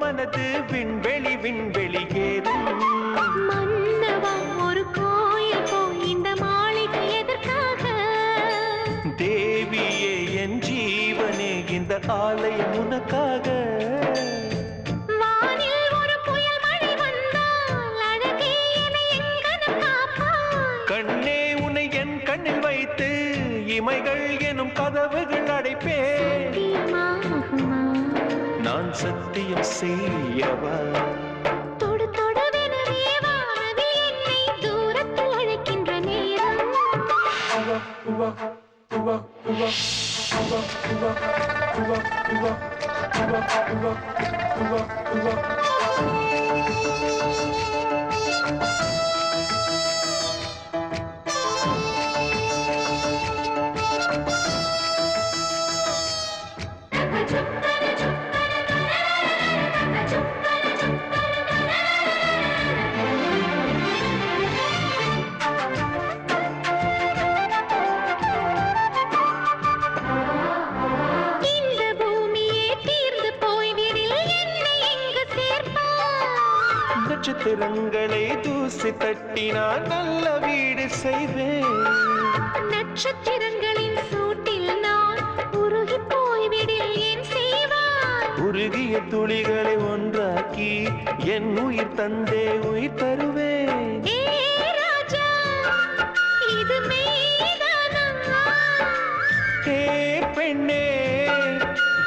மனது விண்வெளி விண்வெளி ஏறும். மன்னவா ஒரு கோயில் போய் இந்த மாளிகை எதற்காக? தேவியே என் ஜீவனே இந்த ஆலயம் உனக்காக. வானில் ஒரு புயல் மழை வந்தால் அழகே என்னை எங்கனம் காப்பாய். கண்ணே உன்னை என் கண்ணில் வைத்து இமைகள் எனும் கதவுகள் அடைப்பேன். சத்தியமாகுமா? நான் சத்தியம் செய்யவா? தொடு தொடுவெனவே வானவில் என்னை தூரத்தில் அழைக்கின்ற நேரம். நட்சத்திரங்களை தூசி தட்டினால் நல்ல வீடு செய்வேன். நட்சத்திரங்களின் சூட்டில் நான் உருகி போய்விடில் ஏன் செய்வாய்? உருகிய துளிகளை ஒன்றாக்கி என் உயிர் தந்தே உயிர் தருவேன். ஏ ராஜா, இது மெய்தானா? ஏ பெண்ணே,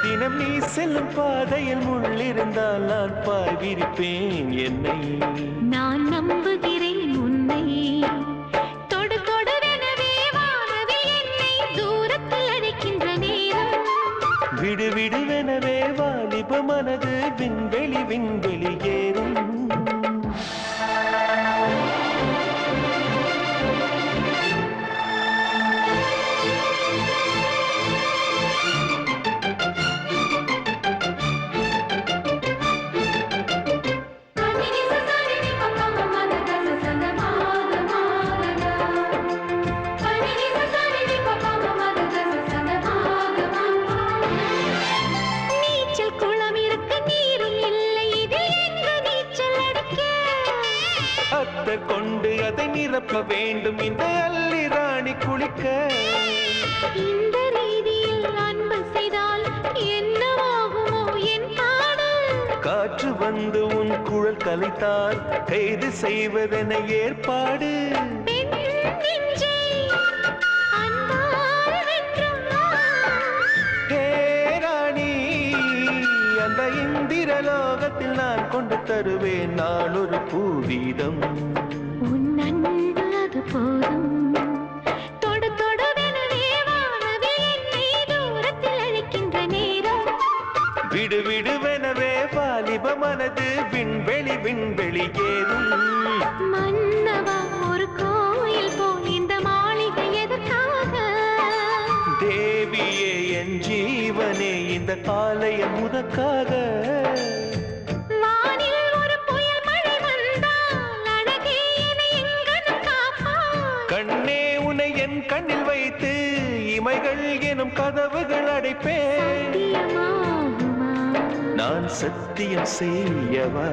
தினம் நீ செல்லும் பாதையில் முள்ளிருந்தால் நான் பாய் விரிப்பேன் என்னை. நான் நம்புகிறேன் உன்னை. தொடு தொடுவெனவே வானவில் என்னை தூரத்தில் அழைக்கின்ற நேரம். விடு விடுவெனவே வாலிப மனது விண்வெளி விண்வெளி ஏறும். கொண்டு அதை நிரப்ப வேண்டும் இந்த அல்லி ராணி குளிக்க. இந்த ரீதியில் அன்பு செய்தால் என்னவாகுமோ என் பாடு? காற்று வந்து உன் குழல் கலைத்தால் கைது செய்வதென ஏற்பாடு. ராணி, அந்த இந்திரலோகத்தில் நான் கொண்டு தருவேன் நான் ஒரு பூவீதம். உன் அன்பு அது போதும். தொடு தொடுவெனவே வானவில் என்னை தூரத்தில் அழைக்கின்ற நேரம். விடு விடுவெனவே வாலிப மனது விண்வெளி விண்வெளி ஏறும். மன்னவா ஒரு கோயில் போய் இந்த மாளிகை எதற்காக? தேவியே என் ஜீவனே இந்த ஆலயம் உனக்காக. வானில் ஒரு புயல் மழை வந்தால் அழகே என்னை எங்கனம் காப்பாய். கண்ணே உன்னை என் கண்ணில் வைத்து இமைகள் எனும் கதவுகள் அடைப்பேன். சத்தியமாகுமா? நான் சத்தியம் செய்யவா?